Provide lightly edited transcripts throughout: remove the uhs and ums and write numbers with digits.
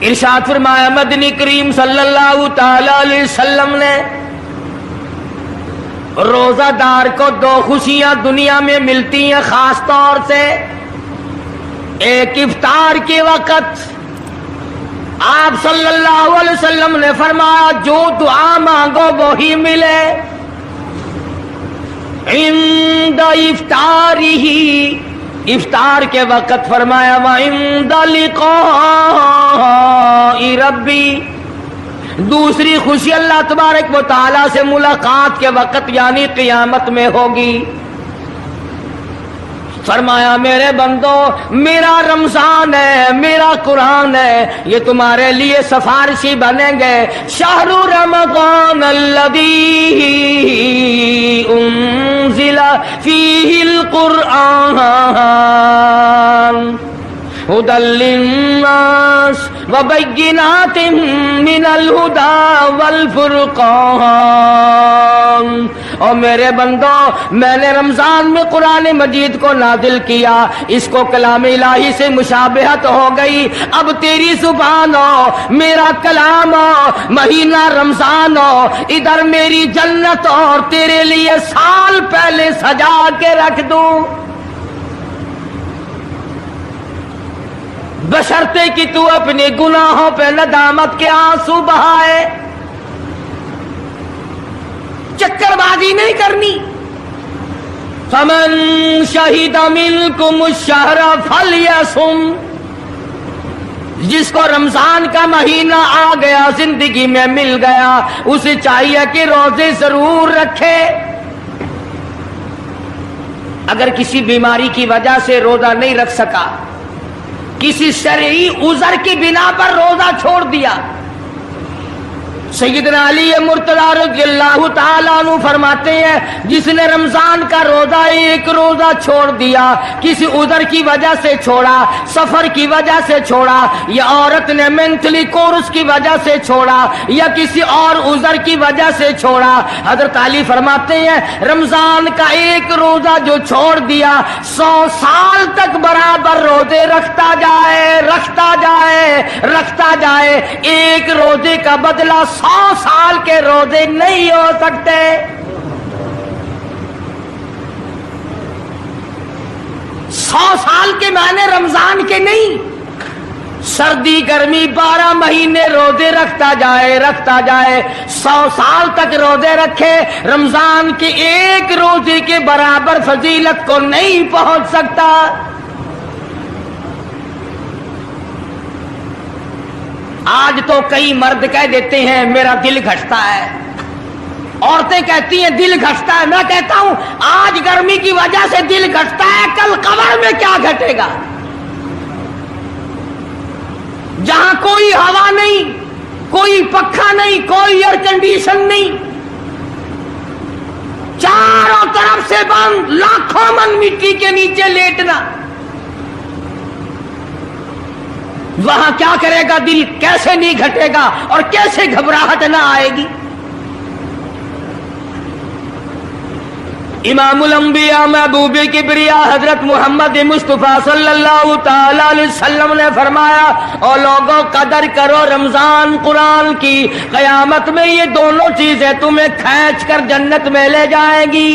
ارشاد فرمایا مدنی کریم صلی اللہ تعالی علیہ وسلم نے روزہ دار کو دو خوشیاں دنیا میں ملتی ہیں خاص طور سے. ایک افطار کے وقت آپ صلی اللہ علیہ وسلم نے فرمایا جو دعا مانگو وہی ملے. عند افطارہ، افطار کے وقت فرمایا وعند لقاء ربی. دوسری خوشی اللہ تبارک و تعالی سے ملاقات کے وقت یعنی قیامت میں ہوگی. فرمایا میرے بندو میرا رمضان ہے، میرا قرآن ہے، یہ تمہارے لیے سفارشی بنیں گے. شہر رمضان الذی انزل فیہ القرآن ہدی للناس وبینات من الہدی والفرقان. اور میرے بندو میں نے رمضان میں قرآن مجید کو نازل کیا، اس کو کلام الہی سے مشابہت ہو گئی. اب تیری زبان ہو، میرا کلام ہو، مہینہ رمضان ہو، ادھر میری جنت اور تیرے لیے سال پہلے سجا کے رکھ دوں. بشرطے کہ تو اپنے گناہوں پہ ندامت کے آنسو بہائے. چکر بازی نہیں کرنی. فمن شہد منکم الشہر فلیصم. جس کو رمضان کا مہینہ آ گیا، زندگی میں مل گیا، اسے چاہیے کہ روزے ضرور رکھے. اگر کسی بیماری کی وجہ سے روزہ نہیں رکھ سکا، کسی شرعی عذر کی بنا پر روزہ چھوڑ دیا، سیدنا علی مرتضی رضی اللہ تعالیٰ عنہ فرماتے ہیں جس نے رمضان کا روزہ ایک روزہ چھوڑ دیا، کسی عذر کی وجہ سے چھوڑا، سفر کی وجہ سے چھوڑا، یا عورت نے مینٹلی کورس کی وجہ سے چھوڑا، یا کسی اور عذر کی وجہ سے چھوڑا، حضرت علی فرماتے ہیں رمضان کا ایک روزہ جو چھوڑ دیا 100 سال تک برابر روزے رکھتا جائے، رکھتا جائے، رکھتا جائے. ایک روزے کا بدلہ 100 سال کے روزے نہیں ہو سکتے. 100 سال کے معنی رمضان کے نہیں. سردی گرمی 12 مہینے روزے رکھتا جائے، رکھتا جائے، 100 سال تک روزے رکھے، رمضان کے ایک روزے کے برابر فضیلت کو نہیں پہنچ سکتا. آج تو کئی مرد کہہ دیتے ہیں میرا دل گھٹتا ہے، عورتیں کہتی ہیں دل گھٹتا ہے. میں کہتا ہوں آج گرمی کی وجہ سے دل گھٹتا ہے، کل قبر میں کیا گھٹے گا؟ جہاں کوئی ہوا نہیں، کوئی پنکھا نہیں، کوئی ایئر کنڈیشن نہیں، چاروں طرف سے بند، لاکھوں من مٹی کے نیچے لیٹنا، وہاں کیا کرے گا دل؟ کیسے نہیں گھٹے گا اور کیسے گھبراہٹ نہ آئے گی؟ امام الانبیاء محبوب کبریا حضرت محمد مصطفیٰ صلی اللہ تعالی علیہ وسلم نے فرمایا او لوگوں قدر کرو رمضان قرآن کی، قیامت میں یہ دونوں چیزیں تمہیں کھینچ کر جنت میں لے جائیں گی.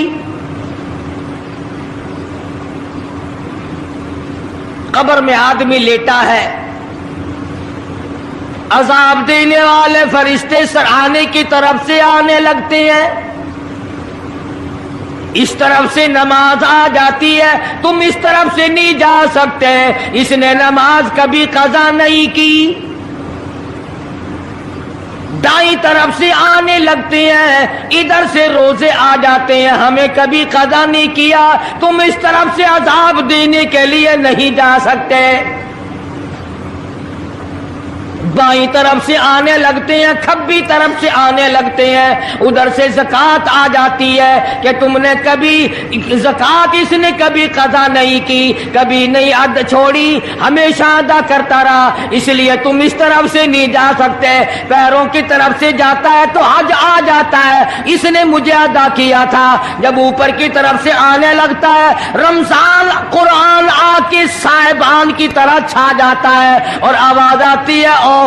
قبر میں آدمی لیٹا ہے، عذاب دینے والے فرشتے سرانے کی طرف سے آنے لگتے ہیں، اس طرف سے نماز آ جاتی ہے، تم اس طرف سے نہیں جا سکتے، اس نے نماز کبھی قضا نہیں کی. دائیں طرف سے آنے لگتے ہیں، ادھر سے روزے آ جاتے ہیں، ہمیں کبھی قضا نہیں کیا، تم اس طرف سے عذاب دینے کے لیے نہیں جا سکتے. بائیں طرف سے آنے لگتے ہیں، کھبی طرف سے آنے لگتے ہیں، ادھر سے زکوٰۃ آ جاتی ہے کہ تم نے کبھی زکوٰۃ اس نے کبھی قضا نہیں کی، کبھی نہیں ادا چھوڑی، ہمیشہ ادا کرتا رہا، اس لیے تم اس طرف سے نہیں جا سکتے. پیروں کی طرف سے جاتا ہے تو حج آ جاتا ہے، اس نے مجھے ادا کیا تھا. جب اوپر کی طرف سے آنے لگتا ہے، رمضان قرآن آ کے صاحبان کی طرح چھا جاتا ہے اور آواز آتی ہے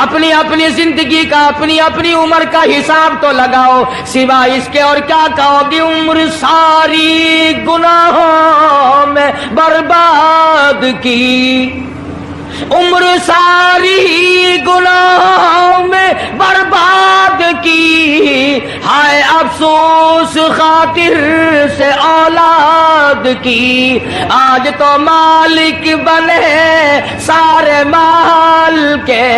اپنی اپنی زندگی کا اپنی اپنی عمر کا حساب تو لگاؤ، سوا اس کے اور کیا کہو گی؟ عمر ساری گناہوں میں برباد کی، عمر ساری گناہوں میں برباد کی، ہائے افسوس خاطر سے اولاد کی، آج تو مالک بنے سارے مال کے،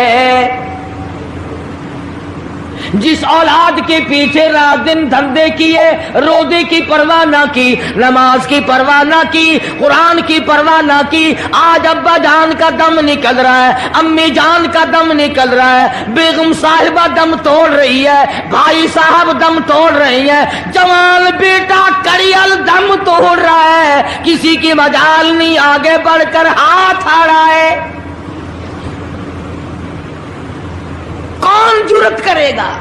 جس اولاد کے پیچھے رات دن دھندے کیے، روزے کی پرواہ نہ کی، نماز کی پرواہ نہ کی، قرآن کی پرواہ نہ کی، آج ابا جان کا دم نکل رہا ہے، امی جان کا دم نکل رہا ہے، بیگم صاحبہ دم توڑ رہی ہے، بھائی صاحب دم توڑ رہی ہے، جوان بیٹا کڑیل دم توڑ رہا ہے، کسی کی مجال نہیں آگے بڑھ کر ہاتھ آ رہا ہے، کون جرت کرے گا؟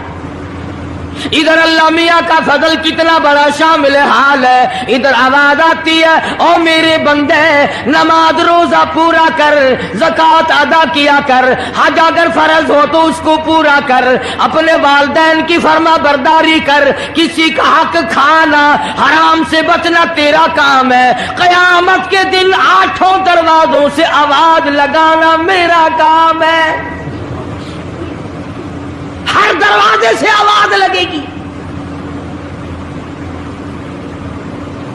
ادھر اللہ میاں کا فضل کتنا بڑا شامل حال ہے، ادھر آواز آتی ہے او میرے بندے نماز روزہ پورا کر، زکوٰۃ ادا کیا کر، حج اگر فرض ہو تو اس کو پورا کر، اپنے والدین کی فرما برداری کر، کسی کا حق کھانا حرام سے بچنا تیرا کام ہے، قیامت کے دن 8 دروازوں سے آواز لگانا میرا کام ہے، ہر دروازے سے آواز لگے گی۔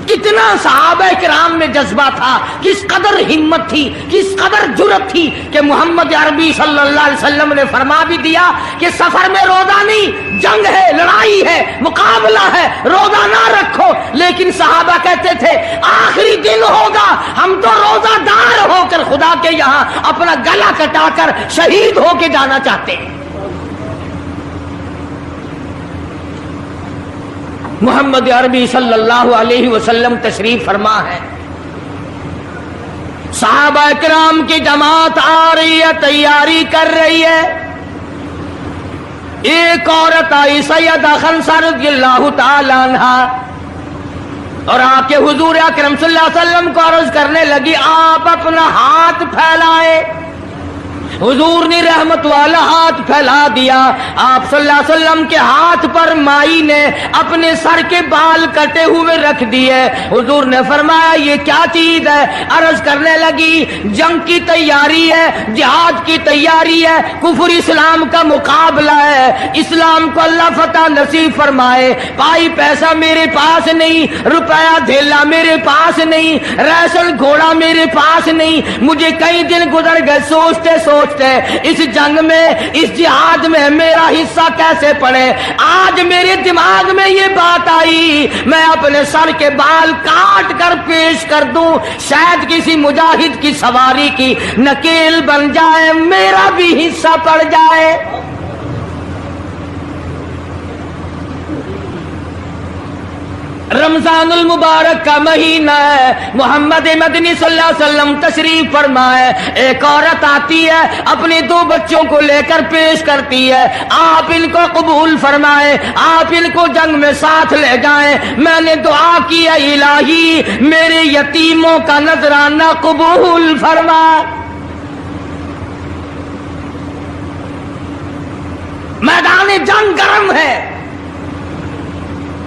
کتنا صحابہ کرام میں جذبہ تھا، کس قدر ہمت تھی، کس قدر جرت تھی کہ محمد عربی صلی اللہ علیہ وسلم نے فرما بھی دیا کہ سفر میں روزہ نہیں، جنگ ہے، لڑائی ہے، مقابلہ ہے، روزہ نہ رکھو، لیکن صحابہ کہتے تھے آخری دن ہوگا ہم تو روزہ دار ہو کر خدا کے یہاں اپنا گلا کٹا کر شہید ہو کے جانا چاہتے ہیں۔ محمد عربی صلی اللہ علیہ وسلم تشریف فرما ہے، صحابہ کرام کی جماعت آ رہی ہے، تیاری کر رہی ہے، ایک عورت آئی سیدہ خنسہ رضی اللہ تعالی عنہا اور آ کے حضور اکرم صلی اللہ علیہ وسلم کو عرض کرنے لگی آپ اپنا ہاتھ پھیلائیں۔ حضور نے رحمت والا ہاتھ پھیلا دیا، آپ صلی اللہ علیہ وسلم کے ہاتھ پر مائی نے اپنے سر کے بال کٹے ہوئے رکھ دیے، حضور نے فرمایا یہ کیا چیز ہے؟ عرض کرنے لگی جنگ کی تیاری ہے، جہاد کی تیاری ہے، کفر اسلام کا مقابلہ ہے، اسلام کو اللہ فتح نصیب فرمائے، پائی پیسہ میرے پاس نہیں، روپیہ دھیلا میرے پاس نہیں، ریشن گھوڑا میرے پاس نہیں، مجھے کئی دن گزر گئے سوچتے سوچتے اس جنگ میں، اس جہاد میں میرا حصہ کیسے پڑے، آج میرے دماغ میں یہ بات آئی میں اپنے سر کے بال کاٹ کر پیش کر دوں، شاید کسی مجاہد کی سواری کی نکیل بن جائے، میرا بھی حصہ پڑ جائے۔ رمضان المبارک کا مہینہ ہے، محمد مدنی صلی اللہ علیہ وسلم تشریف فرمائے، ایک عورت آتی ہے اپنے 2 بچوں کو لے کر پیش کرتی ہے، آپ ان کو قبول فرمائے، آپ ان کو جنگ میں ساتھ لے جائیں، میں نے دعا کی ہے الہی میرے یتیموں کا نذرانہ قبول فرما۔ میدان جنگ گرم ہے،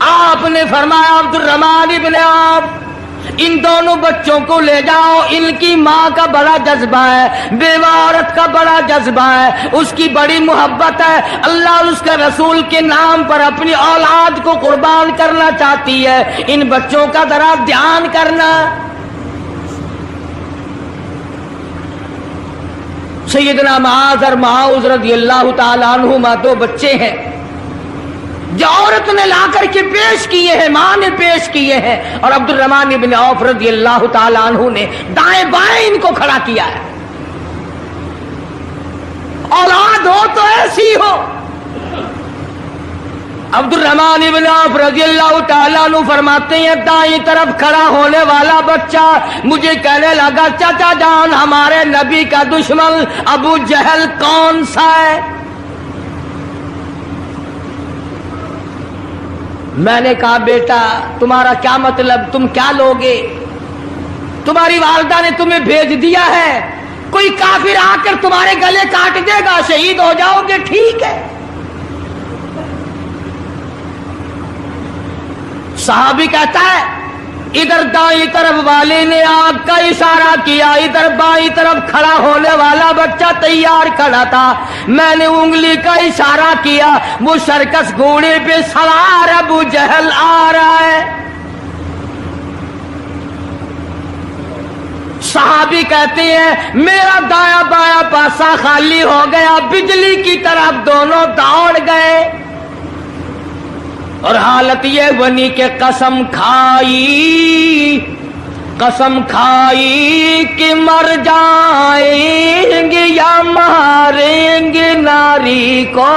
آپ نے فرمایا عبد الرحمن ابن عوف ان دونوں بچوں کو لے جاؤ، ان کی ماں کا بڑا جذبہ ہے، بیوہ عورت کا بڑا جذبہ ہے، اس کی بڑی محبت ہے، اللہ اور اس کے رسول کے نام پر اپنی اولاد کو قربان کرنا چاہتی ہے، ان بچوں کا ذرا دھیان کرنا۔ سیدنا معاذ اور معاذ رضی اللہ تعالی عنہما 2 بچے ہیں جو عورت نے لا کر کے پیش کیے ہیں، ماں نے پیش کیے ہیں، اور عبد الرحمن ابن عوف رضی اللہ تعالی عنہ نے دائیں بائیں ان کو کھڑا کیا ہے۔ اولاد ہو تو ایسی ہو۔ عبد الرحمن ابن عوف رضی اللہ تعالیٰ عنہ فرماتے ہیں دائیں طرف کھڑا ہونے والا بچہ مجھے کہنے لگا چچا جان ہمارے نبی کا دشمن ابو جہل کون سا ہے؟ میں نے کہا بیٹا تمہارا کیا مطلب، تم کیا لوگے؟ تمہاری والدہ نے تمہیں بھیج دیا ہے، کوئی کافر آ کر تمہارے گلے کاٹ دے گا، شہید ہو جاؤ گے، ٹھیک ہے۔ صحابی کہتا ہے ادھر دائیں طرف والے نے آگ کا اشارہ کیا، ادھر بائیں طرف کھڑا ہونے والا بچہ تیار کھڑا تھا، میں نے انگلی کا اشارہ کیا، وہ سرکس گھوڑے پہ سوار ابو جہل آ رہا ہے۔ صحابی کہتے ہیں میرا دایاں بایاں پاسا خالی ہو گیا، بجلی کی طرف دونوں دوڑ گئے، اور حالت یہ بنی کہ قسم کھائی کہ مر جائیں گے یا ماریں گے ناری کو،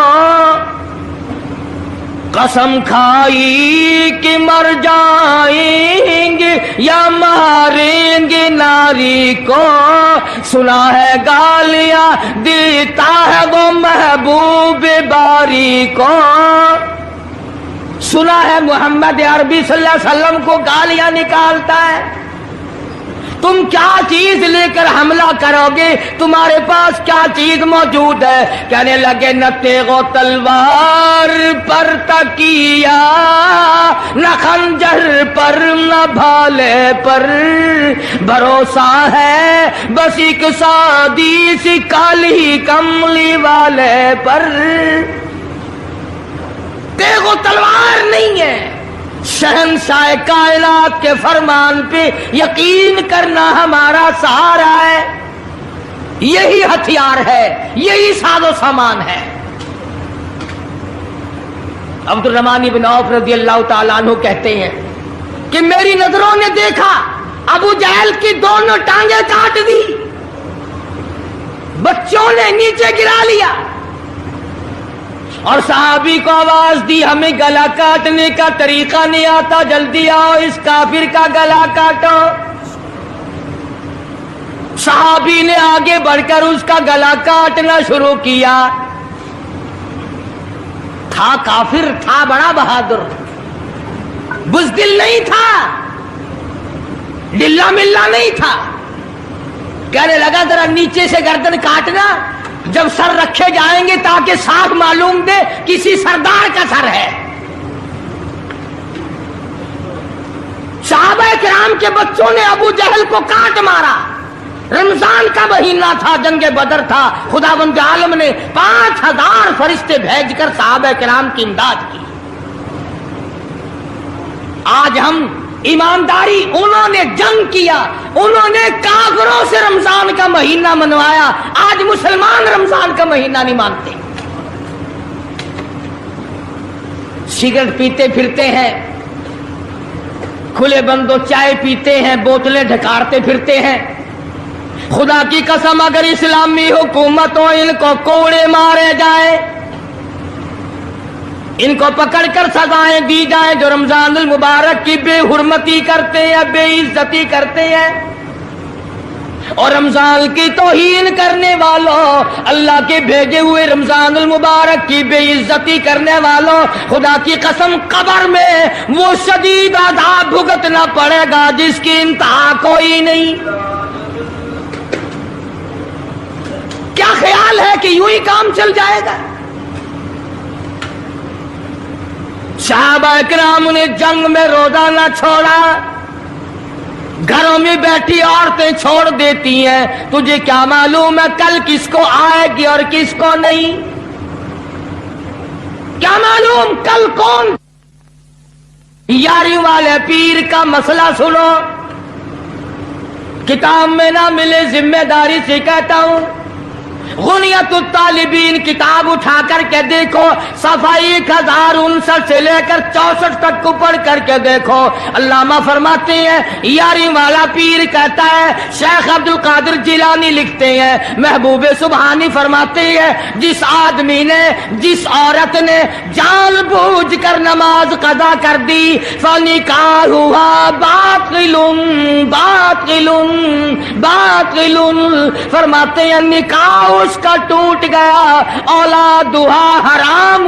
قسم کھائی کہ مر جائیں گے یا ماریں گے ناری کو، سنا ہے گالیاں دیتا ہے وہ محبوب باری کو، سنا ہے محمد عربی صلی اللہ علیہ وسلم کو گالیاں نکالتا ہے، تم کیا چیز لے کر حملہ کرو گے، تمہارے پاس کیا چیز موجود ہے؟ کہنے لگے نہ تیغ و تلوار پر تکیا، نہ خنجر پر نہ بھالے پر، بھروسہ ہے بس ایک سادی سی کالی کملی والے پر، تیغ و تلوار نہیں ہے، شہنشاہ کائنات کے فرمان پہ یقین کرنا ہمارا سہارا ہے، یہی ہتھیار ہے، یہی ساز و سامان ہے۔ عبد الرحمن بن عوف رضی اللہ تعالیٰ عنہ کہتے ہیں کہ میری نظروں نے دیکھا ابو جہل کی دونوں ٹانگیں کاٹ دی، بچوں نے نیچے گرا لیا، اور صحابی کو آواز دی ہمیں گلا کاٹنے کا طریقہ نہیں آتا، جلدی آؤ اس کافر کا گلا کاٹو۔ صحابی نے آگے بڑھ کر اس کا گلا کاٹنا شروع کیا، تھا کافر، تھا بڑا بہادر، بزدل نہیں تھا، ڈلا ملا نہیں تھا، کہنے لگا ذرا نیچے سے گردن کاٹنا، جب سر رکھے جائیں گے تاکہ صاف معلوم دے کسی سردار کا سر ہے۔ صحابہ کرام کے بچوں نے ابو جہل کو کاٹ مارا، رمضان کا مہینہ تھا، جنگ بدر تھا، خداوند عالم نے 5000 فرشتے بھیج کر صحابہ کرام کی امداد کی۔ آج ہم ایمانداری، انہوں نے جنگ کیا، انہوں نے کافروں سے رمضان کا مہینہ منوایا، آج مسلمان رمضان کا مہینہ نہیں مانتے، سگریٹ پیتے پھرتے ہیں، کھلے بندوں چائے پیتے ہیں، بوتلیں ڈھکارتے پھرتے ہیں۔ خدا کی قسم اگر اسلامی حکومت ہو ان کو کوڑے مارے جائیں، ان کو پکڑ کر سزائیں دی جائیں جو رمضان المبارک کی بے حرمتی کرتے ہیں، بے عزتی کرتے ہیں، اور رمضان کی توہین کرنے والوں، اللہ کے بھیجے ہوئے رمضان المبارک کی بے عزتی کرنے والوں، خدا کی قسم قبر میں وہ شدید عذاب بھگتنا پڑے گا جس کی انتہا کوئی نہیں۔ کیا خیال ہے کہ یوں ہی کام چل جائے گا؟ صحابہ کرام نے جنگ میں روزہ نہ چھوڑا، گھروں میں بیٹھی عورتیں چھوڑ دیتی ہیں، تجھے کیا معلوم ہے کل کس کو آئے گی اور کس کو نہیں؟ کیا معلوم کل کون؟ یاری والے پیر کا مسئلہ سنو، کتاب میں نہ ملے ذمہ داری سے کہتا ہوں، غنیت الطالبین کتاب اٹھا کر کے دیکھو، صفحہ 1059 سے لے کر 64 تک کو پڑھ کر کے دیکھو، علامہ فرماتے ہیں یاری والا پیر کہتا ہے، شیخ عبد القادر جیلانی لکھتے ہیں، محبوب سبحانی فرماتے ہیں، جس آدمی نے، جس عورت نے جان بوجھ کر نماز قضا کر دی، فنکاحها باطل باطل باطل، فرماتے ہیں نکاح اس کا ٹوٹ گیا، اولادها حرام،